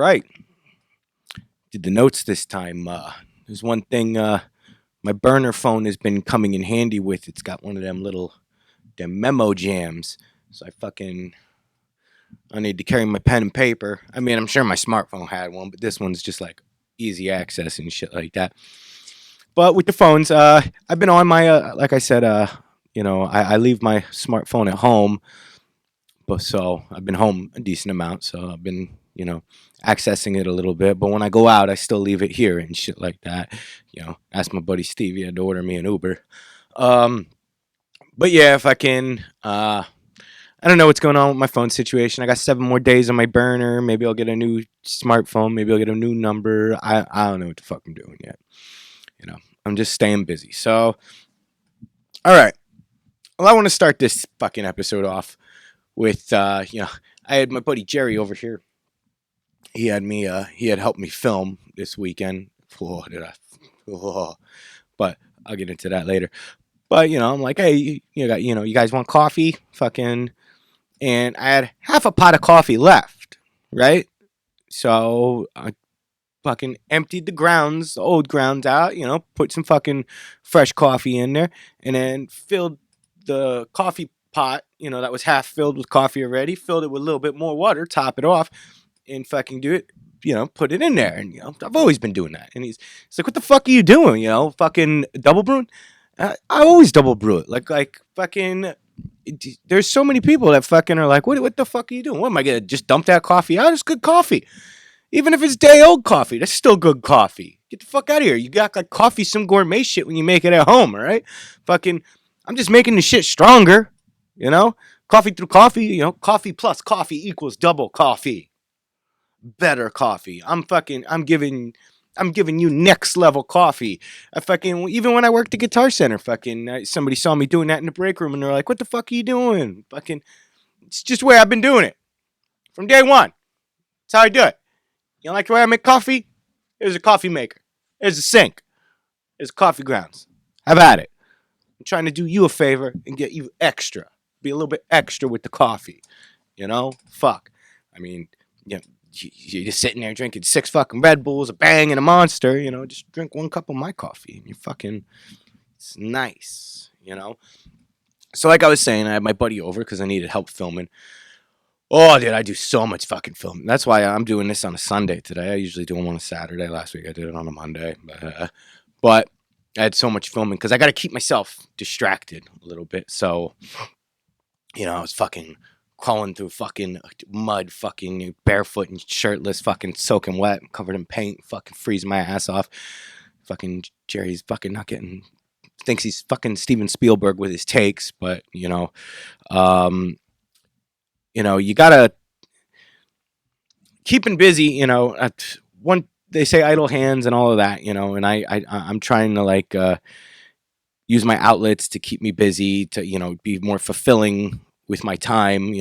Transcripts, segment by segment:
right. Did the notes this time. There's one thing my burner phone has been coming in handy with. It's got one of them memo jams. So I need to carry my pen and paper. I mean, I'm sure my smartphone had one, but this one's just like easy access and shit like that. But with the phones, I've been on my, like I said, I leave my smartphone at home. But so I've been home a decent amount. So I've been, accessing it a little bit. But when I go out, I still leave it here and shit like that. Ask my buddy Steve. He had to order me an Uber. But yeah, if I can, I don't know what's going on with my phone situation. I got 7 more days on my burner. Maybe I'll get a new smartphone. Maybe I'll get a new number. I don't know what the fuck I'm doing yet. I'm just staying busy. So, all right. Well, I want to start this fucking episode off with, I had my buddy Jerry over here. He had helped me film this weekend. But I'll get into that later. But, I'm like, hey, you guys want coffee? Fucking. And I had half a pot of coffee left, right? So I fucking emptied the old grounds out, put some fucking fresh coffee in there, and then filled the coffee pot, that was half filled with coffee already, filled it with a little bit more water, top it off, and fucking do it, put it in there. And, I've always been doing that. And he's like, what the fuck are you doing? Fucking double brewing? I always double brew it. Like fucking, there's so many people that fucking are like, what the fuck are you doing? What am I going to just dump that coffee out? It's good coffee. Even if it's day old coffee, that's still good coffee. Get the fuck out of here. You got like coffee, some gourmet shit when you make it at home, all right? Fucking, I'm just making the shit stronger, Coffee through coffee, coffee plus coffee equals double coffee. Better coffee. I'm giving you next level coffee. Even when I worked at Guitar Center, somebody saw me doing that in the break room and they're like, what the fuck are you doing? It's just the way I've been doing it from day one. That's how I do it. You don't like the way I make coffee? Here's a coffee maker. Here's a sink. Here's coffee grounds. Have at it. I'm trying to do you a favor and get you extra. Be a little bit extra with the coffee. Fuck. I mean, you're just sitting there drinking 6 fucking Red Bulls, a Bang, and a Monster. Just drink 1 cup of my coffee. And it's nice. So like I was saying, I had my buddy over because I needed help filming. Oh, dude, I do so much fucking filming. That's why I'm doing this on a Sunday today. I usually do them on a Saturday. Last week I did it on a Monday. But I had so much filming because I got to keep myself distracted a little bit. So, I was fucking crawling through fucking mud, fucking barefoot and shirtless, fucking soaking wet, covered in paint, fucking freezing my ass off. Fucking Jerry's fucking not getting... Thinks he's fucking Steven Spielberg with his takes, but, you gotta keeping busy, they say idle hands and all of that, and I'm trying to use my outlets to keep me busy, to, be more fulfilling with my time,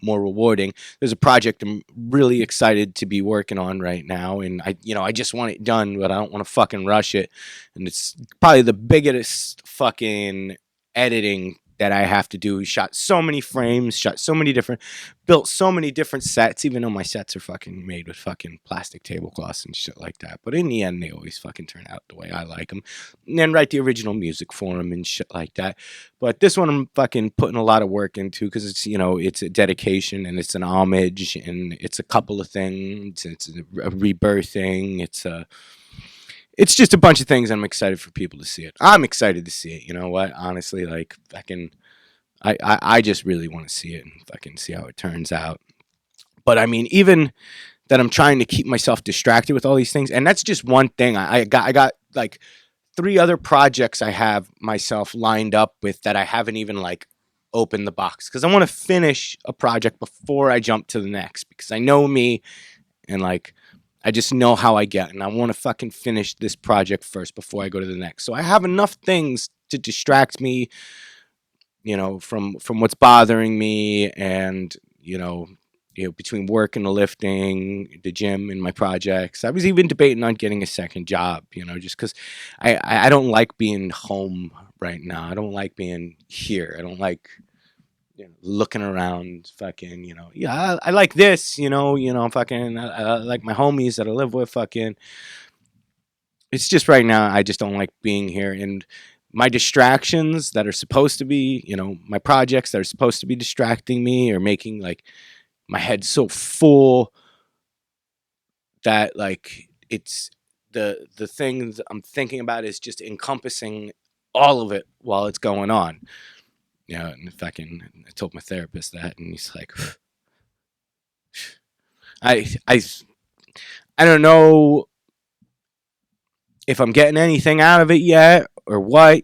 more rewarding. There's a project I'm really excited to be working on right now, and I just want it done, but I don't want to fucking rush it. And it's probably the biggest fucking editing that I have to do. Shot so many frames, built so many different sets, even though my sets are fucking made with fucking plastic tablecloths and shit like that. But in the end, they always fucking turn out the way I like them. And then write the original music for them and shit like that. But this one I'm fucking putting a lot of work into because it's, it's a dedication and it's an homage and it's a couple of things. It's a rebirthing. It's just a bunch of things. I'm excited for people to see it. I'm excited to see it. You know what? Honestly, I just really want to see it and fucking see how it turns out. But I mean, even that I'm trying to keep myself distracted with all these things, and that's just one thing. I got like 3 other projects I have myself lined up with that I haven't even opened the box because I want to finish a project before I jump to the next because I know me and I just know how I get, and I want to fucking finish this project first before I go to the next. So I have enough things to distract me, from what's bothering me, and between work and the lifting, the gym, and my projects. I was even debating on getting a second job, just because I don't like being home right now. I don't like being here. I don't like looking around, fucking, yeah, I like this, fucking, I like my homies that I live with, fucking. It's just right now, I just don't like being here. And my distractions that are supposed to be, my projects that are supposed to be distracting me or making like my head so full that like it's the things I'm thinking about is just encompassing all of it while it's going on. And fucking, I told my therapist that, and he's like, I I I don't know if I'm getting anything out of it yet or what.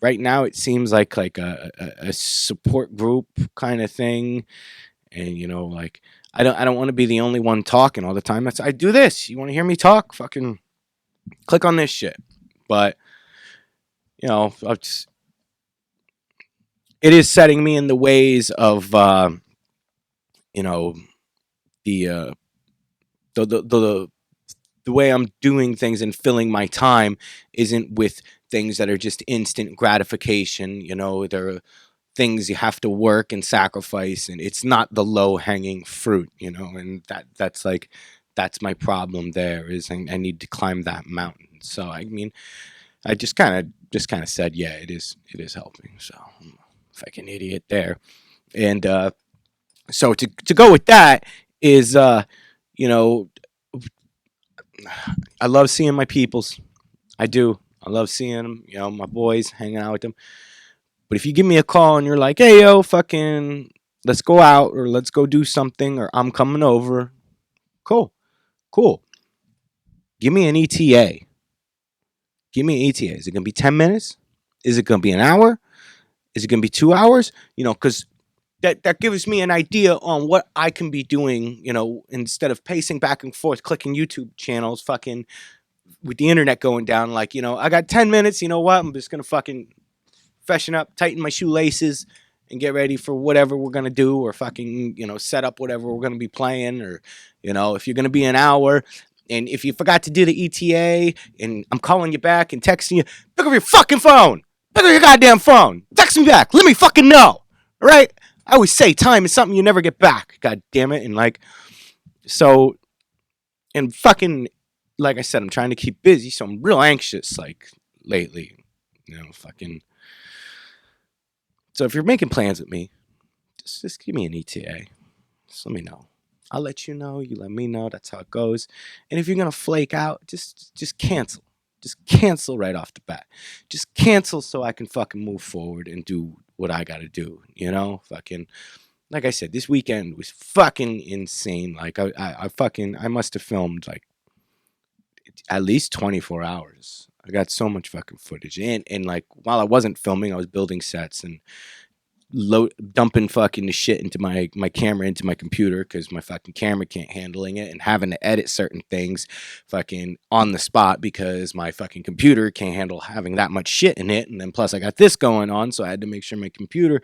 Right now it seems like a support group kind of thing, and like I don't want to be the only one talking all the time. I do this. You want to hear me talk? Fucking click on this shit. But it is setting me in the ways of you know the the way I'm doing things and filling my time isn't with things that are just instant gratification. There are things you have to work and sacrifice, and it's not the low hanging fruit. And that's my problem. There is I need to climb that mountain. So I mean, I just kind of said, yeah, it is helping. So I'm a fucking idiot there. And so to go with that is you know I love seeing my peoples. I do. I love seeing them. My boys, hanging out with them. But if you give me a call and you're like, hey yo, fucking, let's go out or let's go do something or I'm coming over, cool, cool. Give me an ETA. Give me an ETA. Is it gonna be 10 minutes? Is it gonna be an hour? Is it gonna be 2 hours? Because that gives me an idea on what I can be doing, instead of pacing back and forth, clicking YouTube channels, fucking with the internet going down. Like, I got 10 minutes, you know what? I'm just going to fucking freshen up, tighten my shoelaces, and get ready for whatever we're going to do, or fucking, set up whatever we're going to be playing. Or, if you're going to be an hour, and if you forgot to do the ETA and I'm calling you back and texting you, pick up your fucking phone. Pick up your goddamn phone. Text me back. Let me fucking know. All right? I always say time is something you never get back. God damn it. And like, so, and fucking, like I said, I'm trying to keep busy, so I'm real anxious, like, lately. Fucking. So if you're making plans with me, just give me an ETA. Just let me know. I'll let you know. You let me know. That's how it goes. And if you're gonna flake out, just cancel. Just cancel right off the bat. Just cancel so I can fucking move forward and do what I gotta do. Fucking. Like I said, this weekend was fucking insane. Like I must have filmed like at least 24 hours. I got so much fucking footage, and like while I wasn't filming, I was building sets and dumping fucking the shit into my camera into my computer because my fucking camera can't handling it, and having to edit certain things fucking on the spot because my fucking computer can't handle having that much shit in it. And then plus I got this going on, so I had to make sure my computer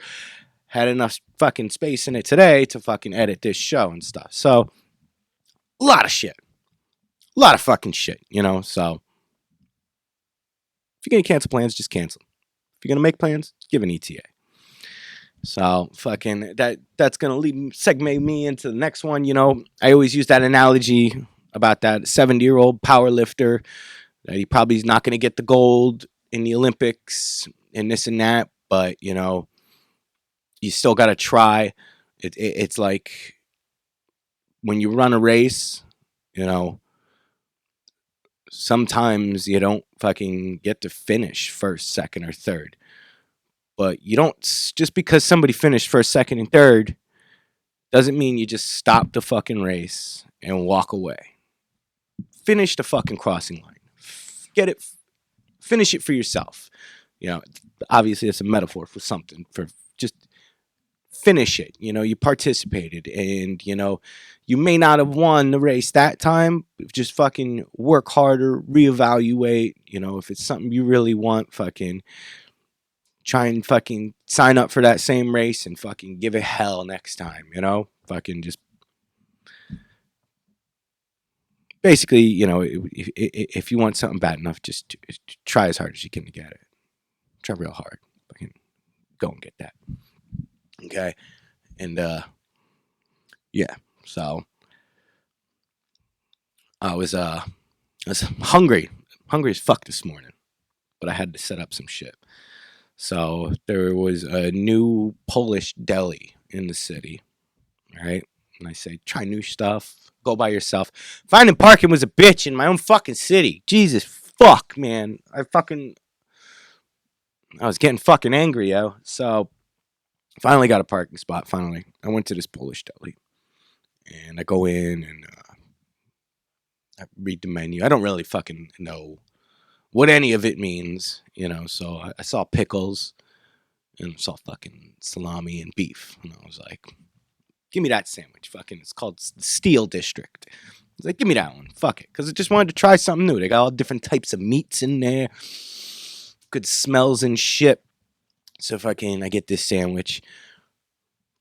had enough fucking space in it today to fucking edit this show and stuff. So a lot of shit. A lot of fucking shit, So if you're gonna cancel plans, just cancel. If you're gonna make plans, give an ETA. So fucking that's gonna segue me into the next one. I always use that analogy about that 70-year-old power lifter that he probably is not gonna get the gold in the Olympics and this and that, but you still gotta try. It's like when you run a race, sometimes you don't fucking get to finish first, second, or third. But you don't, just because somebody finished first, second, and third doesn't mean you just stop the fucking race and walk away. Finish the fucking crossing line. Get it, finish it for yourself. Obviously it's a metaphor for something, for just finish it. You participated, and you may not have won the race that time. Just fucking work harder, reevaluate. If it's something you really want, fucking try and fucking sign up for that same race and fucking give it hell next time. Fucking just basically, if you want something bad enough, just try as hard as you can to get it. Try real hard. Fucking go and get that. Okay. And yeah. So I was hungry. Hungry as fuck this morning. But I had to set up some shit. So there was a new Polish deli in the city, right? And I say, try new stuff, go by yourself. Finding parking was a bitch in my own fucking city. Jesus fuck, man. I was getting fucking angry, yo. So finally got a parking spot. Finally, I went to this Polish deli, and I go in and I read the menu. I don't really fucking know what any of it means, So I saw pickles and saw fucking salami and beef, and I was like, give me that sandwich. Fucking, it's called Steel District. I was like, give me that one. Fuck it. Because I just wanted to try something new. They got all different types of meats in there. Good smells and shit. So fucking, I get this sandwich.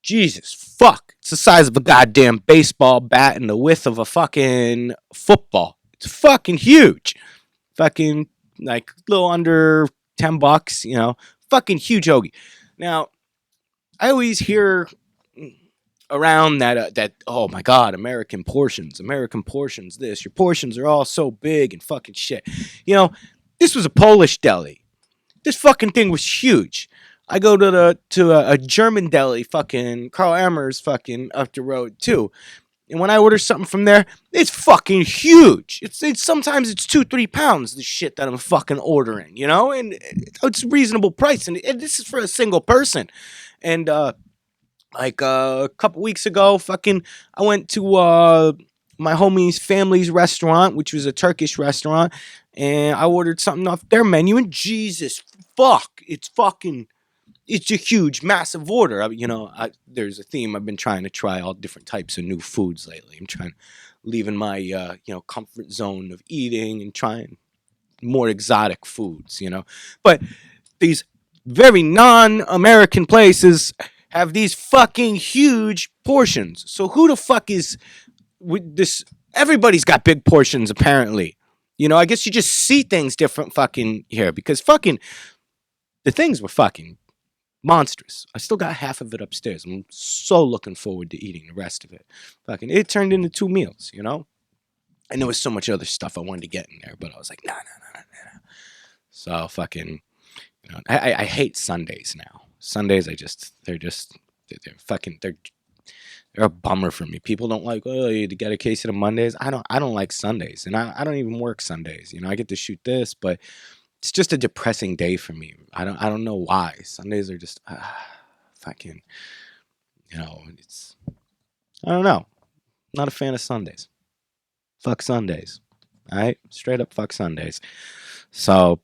Jesus fuck. It's the size of a goddamn baseball bat and the width of a fucking football. It's fucking huge. Fucking, like, a little under $10, Fucking huge hoagie. Now, I always hear around that oh my god, American portions, this, your portions are all so big and fucking shit. This was a Polish deli. This fucking thing was huge. I go to a German deli, fucking Karl Ammer's, fucking up the road too. And when I order something from there, it's fucking huge. It's sometimes it's 2-3 pounds, the shit that I'm fucking ordering, and it's a reasonable price, and this is for a single person. And like a couple weeks ago, fucking, I went to my homie's family's restaurant, which was a Turkish restaurant, and I ordered something off their menu, and Jesus fuck, it's a huge, massive order. There's a theme. I've been trying to try all different types of new foods lately. I'm trying, leaving my comfort zone of eating and trying more exotic foods. But these very non-American places have these fucking huge portions. So who the fuck is with this? Everybody's got big portions, apparently. I guess you just see things different fucking here, because fucking the things were fucking monstrous. I still got half of it upstairs. I'm so looking forward to eating the rest of it. Fucking, it turned into 2 meals, And there was so much other stuff I wanted to get in there, but I was like, nah. So fucking, I hate Sundays now. Sundays, they're a bummer for me. People don't like, you get a case of the Mondays. I don't like Sundays, and I don't even work Sundays. I get to shoot this, but it's just a depressing day for me. I don't know why. Sundays are just fucking, it's, I don't know. Not a fan of Sundays. Fuck Sundays. All right? Straight up fuck Sundays. So,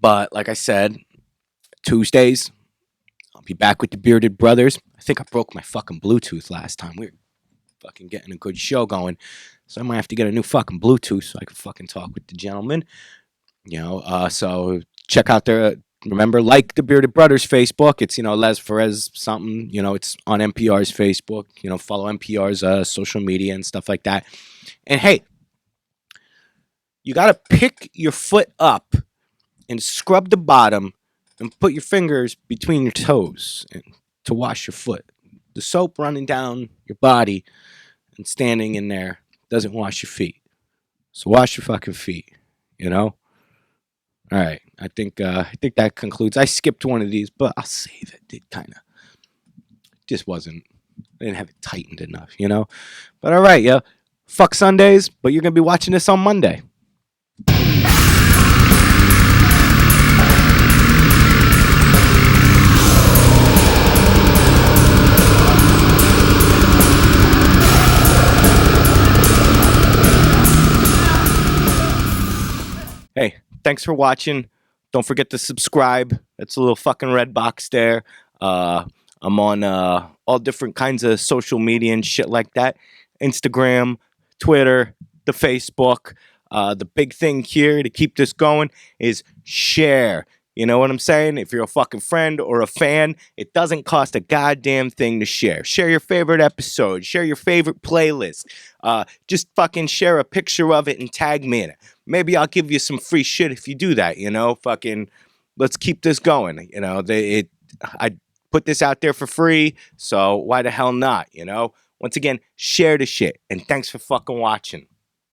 but like I said, Tuesdays, I'll be back with the Bearded Brothers. I think I broke my fucking Bluetooth last time. We were fucking getting a good show going. So I might have to get a new fucking Bluetooth so I can fucking talk with the gentleman. So check out their, remember, like the Bearded Brothers Facebook. It's, Les Perez something, it's on MPR's Facebook. Follow MPR's social media and stuff like that. And hey, you got to pick your foot up and scrub the bottom and put your fingers between your toes and to wash your foot. The soap running down your body and standing in there doesn't wash your feet. So wash your fucking feet, All right. I think that concludes. I skipped one of these, but I'll save it. It kind of just wasn't, I didn't have it tightened enough, But all right, yeah. Fuck Sundays, but you're going to be watching this on Monday. Hey, thanks for watching. Don't forget to subscribe. That's a little fucking red box there. I'm on all different kinds of social media and shit like that. Instagram, Twitter, the Facebook. The big thing here to keep this going is share. You know what I'm saying? If you're a fucking friend or a fan, it doesn't cost a goddamn thing to share. Share your favorite episode. Share your favorite playlist. Just fucking share a picture of it and tag me in it. Maybe I'll give you some free shit if you do that, Fucking, let's keep this going. put this out there for free, so why the hell not, you know? Once again, share the shit, and thanks for fucking watching.